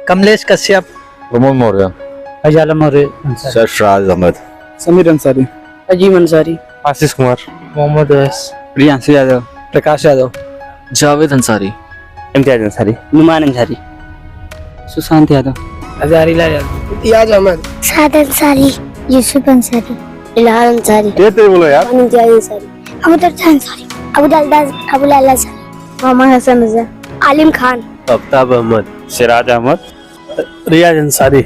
कमलेश कश्यप, प्रमोद मौर्य, अजाला मौर्य, सरफराज अहमद, समीर अंसारी, अजीम अंसारी, आशीष कुमार, मोहम्मद वैस, प्रियांशु यादव, प्रकाश यादव, जावेद अंसारी, इम्तियाज अंसारी, नुमान अंसारी, सुशांत यादव, हजारीलाल यादव, इम्तियाज अहमद, साद अंसारी, यूसुफ अंसारी, इल्हाम अंसारी, कहते बोलो यार, इम्तियाज अंसारी, अबूदर्जा अंसारी, अबू लाला अंसारी, मोहम्मद हसन रजा, आलिम खान, आफ्ताब अहमद, सिराज अहमद, रियाज अंसारी,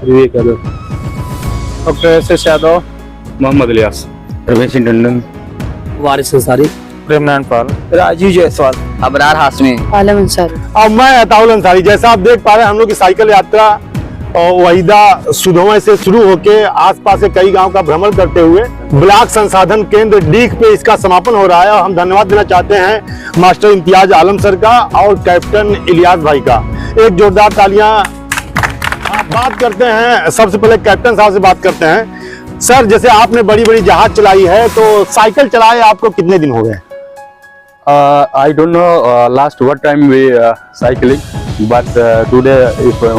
विवेक यादव, डॉक्टर एस यादव, मोहम्मद इलियास, रमेश टंडन, वारिस अंसारी, प्रेमनारायण पाल, राजू जायसवाल, अबरार हाशमी, आलम अंसारी। अब मैं अताउल अंसारी। जैसा आप देख पा रहे हैं, हम लोग की साइकिल यात्रा वहीदा सुधोए से शुरू होकर आसपास के कई गांव का भ्रमण करते हुए ब्लॉक संसाधन केंद्र डीग पे इसका समापन हो रहा है। और हम धन्यवाद देना चाहते हैं मास्टर इम्तियाज आलम सर का और कैप्टन इलियास भाई का। एक जोरदार तालियां। बात करते हैं, सबसे पहले कैप्टन साहब से बात करते हैं। सर, जैसे आपने बड़ी बड़ी जहाज चलाई है, तो साइकिल चलाए आपको कितने दिन हो गए? I don't know last what time we cycling, but today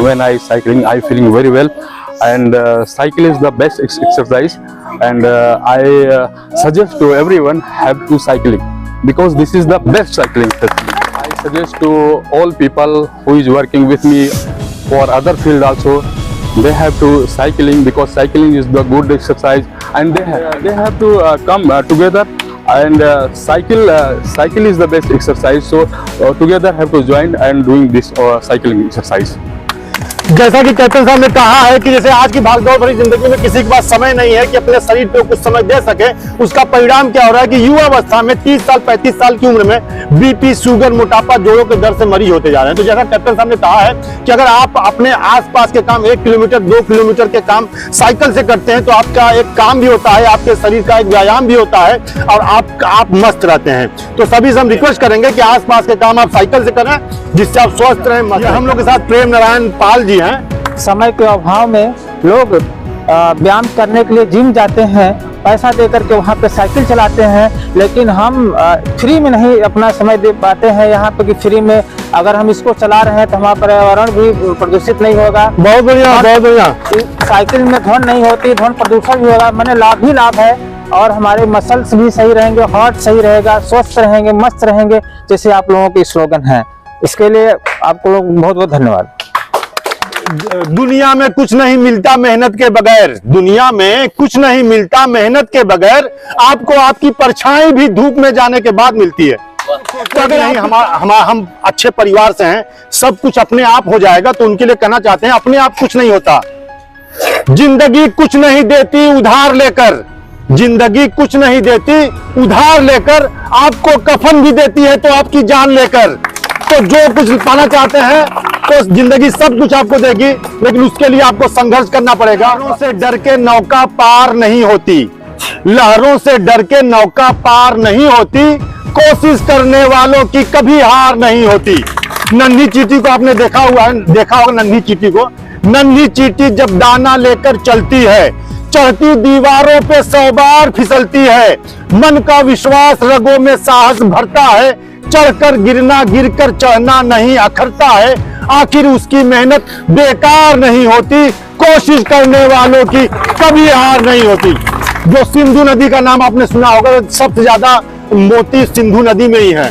when I cycling I feeling very well, and cycle is the best exercise, and I suggest to everyone have to cycling because this is the best cycling. I suggest to all people who is working with me for other field also, they have to cycling because cycling is the good exercise, and they have to come together. And cycle is the best exercise, so together have to join and doing this cycling exercise. जैसा कि captain साहब ने कहा है कि जैसे आज की भागदौड़ भरी जिंदगी में किसी के पास समय नहीं है कि अपने शरीर पे कुछ समय दे सके, उसका परिणाम क्या हो रहा है कि युवा अवस्था में 30 साल 35 साल की उम्र में बीपी, शुगर, मोटापा, जोड़ों के दर्द से मरीज होते जा रहे हैं। तो जैसा कैप्टन साहब ने कहा है कि अगर आप अपने आसपास के काम 1 किलोमीटर 2 किलोमीटर के काम साइकिल से करते हैं तो आपका एक काम भी होता है, आपके शरीर का एक व्यायाम भी होता है और आप मस्त रहते हैं। तो सभी से हम रिक्वेस्ट करेंगे कि आसपास के काम आप साइकिल से करें, जिससे आप स्वस्थ रहें। हम लोग के साथ प्रेमनारायण पाल जी हैं। समय के अभाव में लोग व्यायाम करने के लिए जिम जाते हैं, पैसा दे करके वहाँ पे साइकिल चलाते हैं, लेकिन हम फ्री में नहीं अपना समय दे पाते हैं यहाँ पे कि फ्री में अगर हम इसको चला रहे हैं तो हमारा पर्यावरण भी प्रदूषित नहीं होगा। बहुत बढ़िया, बहुत बढ़िया। साइकिल में धुंध नहीं होती, धुंध प्रदूषण भी होगा, मैंने लाभ ही लाभ है, और हमारे मसल्स भी सही रहेंगे, हार्ट सही रहेगा, स्वस्थ रहेंगे, मस्त रहेंगे, जैसे आप लोगों की स्लोगन है। इसके लिए आपको लोग बहुत बहुत धन्यवाद। दुनिया में कुछ नहीं मिलता मेहनत के बगैर, दुनिया में कुछ नहीं मिलता मेहनत के बगैर, आपको आपकी परछाई भी धूप में जाने के बाद मिलती है। तो अगर हम अच्छे परिवार से हैं, सब कुछ अपने आप हो जाएगा, तो उनके लिए कहना चाहते हैं अपने आप कुछ नहीं होता। जिंदगी कुछ नहीं देती उधार लेकर, जिंदगी कुछ नहीं देती उधार लेकर, आपको कफन भी देती है तो आपकी जान लेकर। तो जो कुछ पाना चाहते हैं तो जिंदगी सब कुछ आपको देगी, लेकिन उसके लिए आपको संघर्ष करना पड़ेगा। लहरों से डर के नौका पार नहीं होती, लहरों से डर के नौका पार नहीं होती, कोशिश करने वालों की कभी हार नहीं होती। नन्ही चींटी को आपने देखा होगा नन्ही चींटी को। नन्ही चींटी जब दाना लेकर चलती है, चढ़ती दीवारों पे 100 बार फिसलती है, मन का विश्वास रगों में साहस भरता है, चढ़कर गिरना गिरकर चढ़ना नहीं अखरता है, आखिर उसकी मेहनत बेकार नहीं होती, कोशिश करने वालों की कभी हार नहीं होती। जो सिंधु नदी का नाम आपने सुना होगा, सबसे ज्यादा मोती सिंधु नदी में ही है।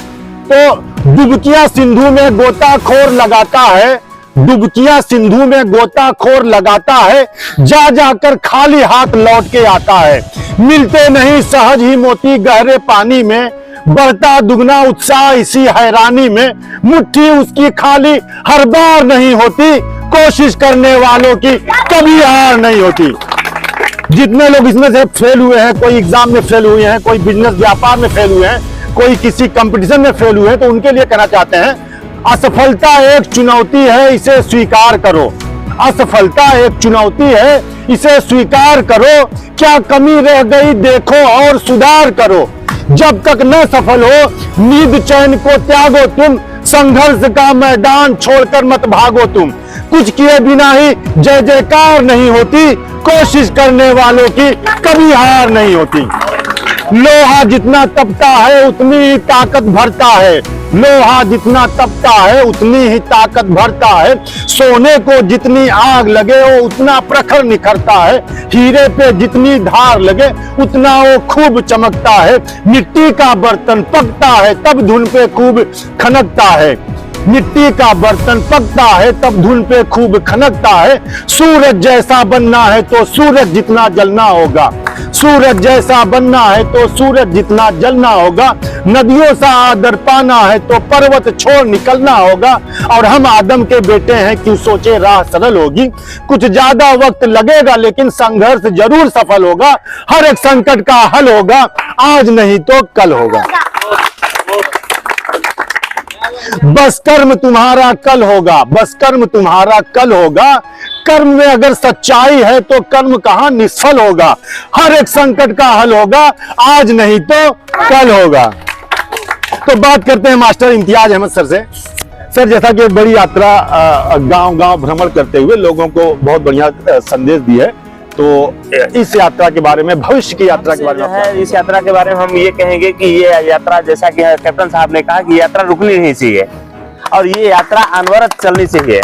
तो डुबकियां सिंधु में गोताखोर लगाता है, डुबकियां सिंधु में गोताखोर लगाता है, जा जाकर खाली हाथ लौट के आता है। मिलते नहीं सहज ही मोती गहरे पानी में, बढ़ता दुगना उत्साह इसी हैरानी में, मुट्ठी उसकी खाली हर बार नहीं होती, कोशिश करने वालों की कभी हार नहीं होती। जितने लोग इसमें से फेल हुए हैं, कोई एग्जाम में फेल हुए हैं, कोई बिजनेस व्यापार में फेल हुए हैं, कोई किसी कंपटीशन में फेल हुए हैं, तो उनके लिए कहना चाहते हैं, असफलता एक चुनौती है, इसे स्वीकार करो। असफलता एक चुनौती है, इसे स्वीकार करो। क्या कमी रह गई देखो और सुधार करो। जब तक न सफल हो नींद चैन को त्यागो तुम, संघर्ष का मैदान छोड़कर मत भागो तुम। कुछ किए बिना ही जय जयकार नहीं होती, कोशिश करने वालों की कभी हार नहीं होती। लोहा जितना तपता है उतनी ही ताकत भरता है, लोहा जितना तपता है उतनी ही ताकत भरता है, सोने को जितनी आग लगे वो उतना प्रखर निखरता है, हीरे पे जितनी धार लगे उतना वो खूब चमकता है, मिट्टी का बर्तन पकता है तब धुन पे खूब खनकता है, मिट्टी का बर्तन पकता है तब धुन पे खूब खनकता है, सूरज जैसा बनना है तो सूरज जितना जलना होगा, सूरज जैसा बनना है तो सूरज जितना जलना होगा, नदियों सा आदर पाना है तो पर्वत छोड़ निकलना होगा, और हम आदम के बेटे हैं क्यों सोचे राह सरल होगी, कुछ ज्यादा वक्त लगेगा लेकिन संघर्ष जरूर सफल होगा, हर एक संकट का हल होगा, आज नहीं तो कल होगा। बस कर्म तुम्हारा कल होगा, बस कर्म तुम्हारा कल होगा, कर्म में अगर सच्चाई है तो कर्म कहां निष्फल होगा, हर एक संकट का हल होगा, आज नहीं तो कल होगा। तो बात करते हैं मास्टर इम्तियाज अहमद सर से। सर, जैसा कि बड़ी यात्रा गांव गांव भ्रमण करते हुए लोगों को बहुत बढ़िया संदेश दिया है, तो इस यात्रा के बारे में, भविष्य की यात्रा के बारे में इस यात्रा के बारे में हम ये कहेंगे कि ये यात्रा, जैसा कि कैप्टन साहब ने कहा कि यात्रा रुकनी नहीं चाहिए और ये यात्रा अनवरत चलनी चाहिए।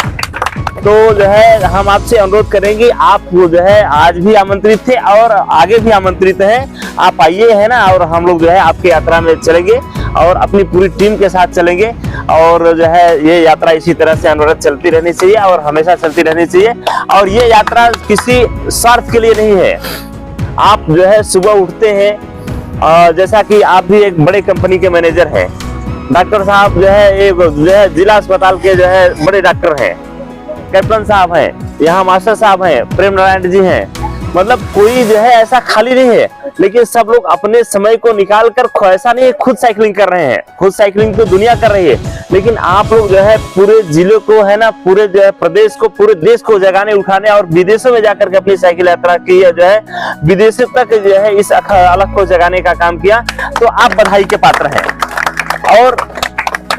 तो जो है हम आपसे अनुरोध करेंगे, आप जो है आज भी आमंत्रित थे और आगे भी आमंत्रित हैं, आप आइए है ना, और हम लोग जो है आपकी यात्रा में चलेंगे और अपनी पूरी टीम के साथ चलेंगे, और जो है ये यात्रा इसी तरह से अनवरत चलती रहनी चाहिए और हमेशा चलती रहनी चाहिए। और ये यात्रा किसी स्वार्थ के लिए नहीं है। आप जो है सुबह उठते हैं, जैसा कि आप भी एक बड़े कंपनी के मैनेजर हैं, डॉक्टर साहब जो है जिला अस्पताल के जो है बड़े डॉक्टर हैं, कैप्टन साहब हैं, यहाँ मास्टर साहब हैं, प्रेम नारायण जी हैं, मतलब कोई जो है ऐसा खाली नहीं है, लेकिन सब लोग अपने समय को निकाल कर, ऐसा नहीं है खुद साइकिलिंग कर रहे हैं, खुद साइकिलिंग तो दुनिया कर रही है, लेकिन आप लोग जो है पूरे जिले को है ना, पूरे जो है प्रदेश को, पूरे देश को जगाने उठाने और विदेशों में जाकर के अपनी साइकिल यात्रा की, जो है विदेशों तक जो है इस अलख को जगाने का काम किया, तो आप बधाई के पात्र हैं। और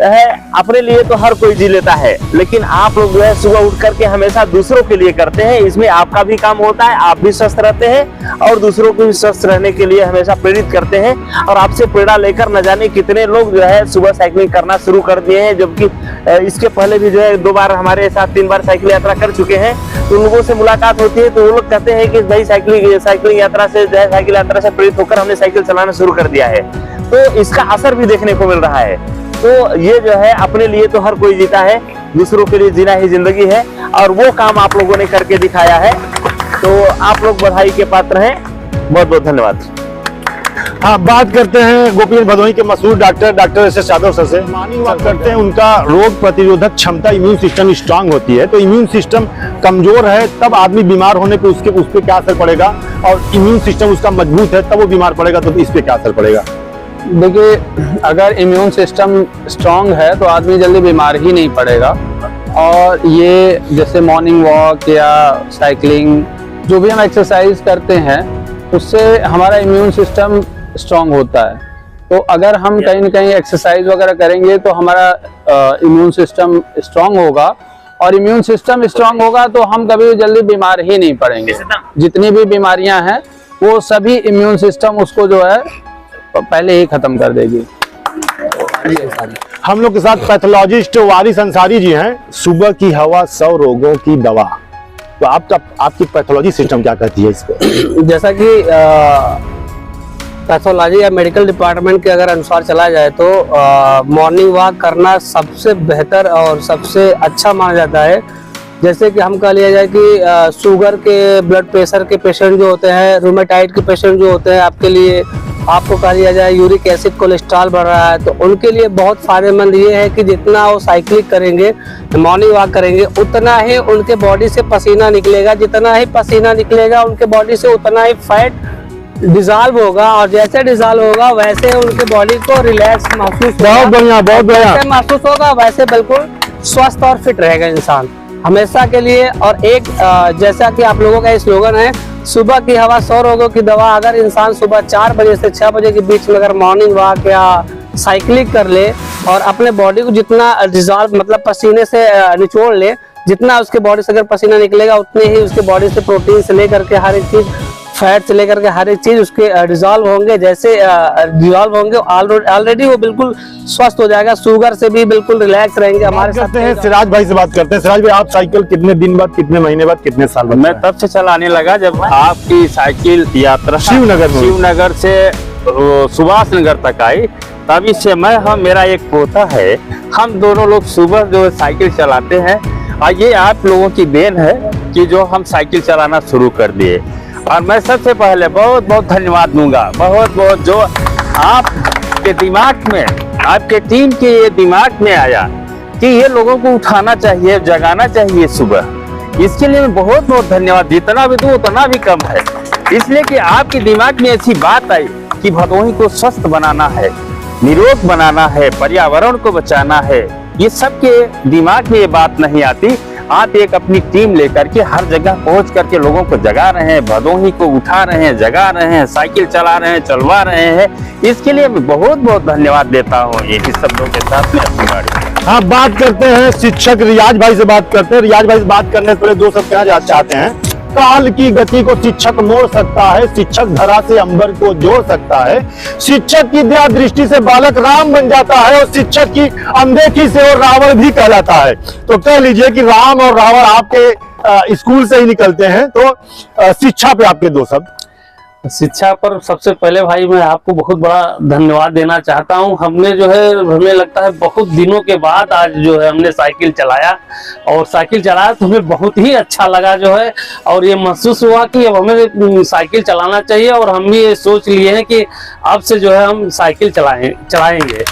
है अपने लिए तो हर कोई जी लेता है, लेकिन आप लोग जो है सुबह उठ करके हमेशा दूसरों के लिए करते हैं, इसमें आपका भी काम होता है, आप भी स्वस्थ रहते हैं और दूसरों को भी स्वस्थ रहने के लिए हमेशा प्रेरित करते हैं। और आपसे प्रेरणा लेकर न जाने कितने लोग जो है सुबह साइकिलिंग करना शुरू कर दिए हैं, जबकि इसके पहले भी जो है 2 बार हमारे साथ 3 बार साइकिल यात्रा कर चुके हैं। तो उन लोगों से मुलाकात होती है तो वो लोग कहते हैं कि भाई साइकिलिंग यात्रा से जो है, साइकिल यात्रा से प्रेरित होकर हमने साइकिल चलाना शुरू कर दिया है, तो इसका असर भी देखने को मिल रहा है। तो ये जो है अपने लिए तो हर कोई जीता है, दूसरों के लिए जीना ही जिंदगी है, और वो काम आप लोगों ने करके दिखाया है, तो आप लोग बधाई के पात्र हैं। बहुत बहुत धन्यवाद। हाँ, बात करते हैं गोपीनाथ भदोही के मशहूर डॉक्टर एस यादव सर से। मॉर्निंग वॉक करते हैं, उनका रोग प्रतिरोधक क्षमता, इम्यून सिस्टम स्ट्रांग होती है, तो इम्यून सिस्टम कमजोर है तब आदमी बीमार होने पे उस पर क्या असर पड़ेगा, और इम्यून सिस्टम उसका मजबूत है तब वो बीमार पड़ेगा, तो इस पे क्या असर पड़ेगा? देखिए, अगर इम्यून सिस्टम स्ट्रांग है तो आदमी जल्दी बीमार ही नहीं पड़ेगा, और ये जैसे मॉर्निंग वॉक या साइकिलिंग, जो भी हम एक्सरसाइज करते हैं उससे हमारा इम्यून सिस्टम स्ट्रांग होता है। तो अगर हम कहीं ना कहीं एक्सरसाइज वगैरह करेंगे तो हमारा इम्यून सिस्टम स्ट्रांग होगा, और इम्यून सिस्टम स्ट्रांग होगा तो हम कभी जल्दी बीमार ही नहीं पड़ेंगे। जितनी भी बीमारियां हैं वो सभी इम्यून सिस्टम उसको जो है पहले ही खत्म कर देगी। हम लोग के साथ पैथोलॉजिस्ट वारिस अंसारी जी हैं। सुबह की हवा 100 रोगों की दवा, तो आपकी पैथोलॉजी सिस्टम क्या कहती है इस पे? जैसा कि पैथोलॉजी या मेडिकल डिपार्टमेंट के अगर अनुसार चला जाए तो मॉर्निंग वॉक करना सबसे बेहतर और सबसे अच्छा माना जाता है। जैसे कि हम कह लिया जाए कि शुगर के, ब्लड प्रेशर के पेशेंट जो होते हैं, रूमेटाइड के पेशेंट जो होते हैं, आपके लिए आपको कह लिया जाए यूरिक एसिड कोलेस्ट्रॉल बढ़ रहा है, तो उनके लिए बहुत फायदेमंद ये है कि जितना वो साइकिलिंग करेंगे, मॉर्निंग वॉक करेंगे, उतना ही उनके बॉडी से पसीना निकलेगा, जितना ही पसीना निकलेगा उनके बॉडी से उतना ही फैट डिजॉल्व होगा, और जैसे डिजॉल्व होगा वैसे उनके बॉडी को रिलैक्स महसूस होगा। बहुत बढ़िया, बहुत बढ़िया। जैसे महसूस होगा वैसे बिल्कुल स्वस्थ और फिट रहेगा इंसान हमेशा के लिए। और एक जैसा कि आप लोगों का स्लोगन है, सुबह की हवा 100 रोगों की दवा। अगर इंसान सुबह 4 बजे से 6 बजे के बीच में अगर मॉर्निंग वॉक या साइकिलिंग कर ले और अपने बॉडी को जितना डिजॉल्व, मतलब पसीने से निचोड़ ले, जितना उसके बॉडी से अगर पसीना निकलेगा उतने ही उसके बॉडी से प्रोटीन से लेकर के हर एक चीज फैट से लेकर के हर एक चीज उसके डिजॉल्व होंगे, जैसे डिजॉल्व होंगे ऑलरेडी वो बिल्कुल स्वस्थ हो जाएगा, शुगर से भी बिल्कुल रिलैक्स रहेंगे। हमारे साथ करते हैं सिराज भाई से बात करते हैं। सिराज भाई, आप साइकिल कितने दिन बाद, कितने महीने बाद, कितने साल बाद? मैं तब से चलाने लगा जब आपकी साइकिल यात्रा शिवनगर से सुभाष नगर तक आई, तभी से मेरा एक पोता है, हम दोनों लोग सुबह जो साइकिल चलाते हैं, और ये आप लोगों की देन है कि जो हम साइकिल चलाना शुरू कर दिए। और मैं सबसे पहले बहुत बहुत धन्यवाद दूंगा, बहुत बहुत, जो आपके दिमाग में, आपके टीम के ये दिमाग में आया कि ये लोगों को उठाना चाहिए, जगाना चाहिए सुबह। इसके लिए मैं बहुत बहुत धन्यवाद, जितना भी दूं उतना भी कम है, इसलिए कि आपके दिमाग में ऐसी बात आई कि भदोही को स्वस्थ बनाना है, निरोग बनाना है, पर्यावरण को बचाना है। ये सबके दिमाग में ये बात नहीं आती। आप एक अपनी टीम लेकर के हर जगह पहुंच करके लोगों को जगा रहे हैं, भदोही को उठा रहे हैं, जगा रहे हैं, साइकिल चला रहे हैं, चलवा रहे हैं। इसके लिए मैं बहुत बहुत धन्यवाद देता हूँ यही शब्दों के साथ में अपनी बात। हाँ, बात करते हैं शिक्षक रियाज भाई से बात करते हैं। रियाज भाई से बात करने से पहले दो शब्द कहना चाहते हैं। काल की गति को शिक्षक मोड़ सकता है, शिक्षक धरा से अंबर को जोड़ सकता है, शिक्षक की दया दृष्टि से बालक राम बन जाता है, और शिक्षक की अनदेखी से और रावण भी कहलाता है। तो कह लीजिए कि राम और रावण आपके स्कूल से ही निकलते हैं। तो शिक्षा पे आपके दो शब्द। शिक्षा पर सबसे पहले भाई मैं आपको बहुत बड़ा धन्यवाद देना चाहता हूं। हमने जो है, हमें लगता है बहुत दिनों के बाद आज जो है हमने साइकिल चलाया, और साइकिल चलाया तो हमें बहुत ही अच्छा लगा जो है, और ये महसूस हुआ कि अब हमें साइकिल चलाना चाहिए, और हम भी ये सोच लिए हैं कि अब से जो है हम साइकिल चलाएंगे।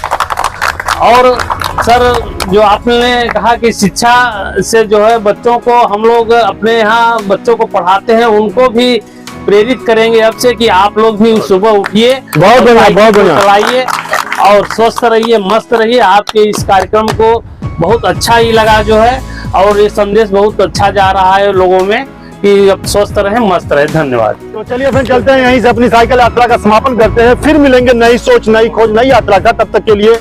और सर, जो आपने कहा कि शिक्षा से जो है बच्चों को, हम लोग अपने यहाँ बच्चों को पढ़ाते हैं, उनको भी प्रेरित करेंगे अब से कि आप लोग भी सुबह उठिए, बहुत बढ़िया चलाइए और स्वस्थ रहिए, मस्त रहिए। आपके इस कार्यक्रम को बहुत अच्छा ही लगा जो है, और ये संदेश बहुत अच्छा जा रहा है लोगों में कि अब स्वस्थ रहें, मस्त रहें। धन्यवाद। तो चलिए फिर चलते हैं, यहीं से अपनी साइकिल यात्रा का समापन करते हैं। फिर मिलेंगे नई सोच, नई खोज, नई यात्रा का। तब तक के लिए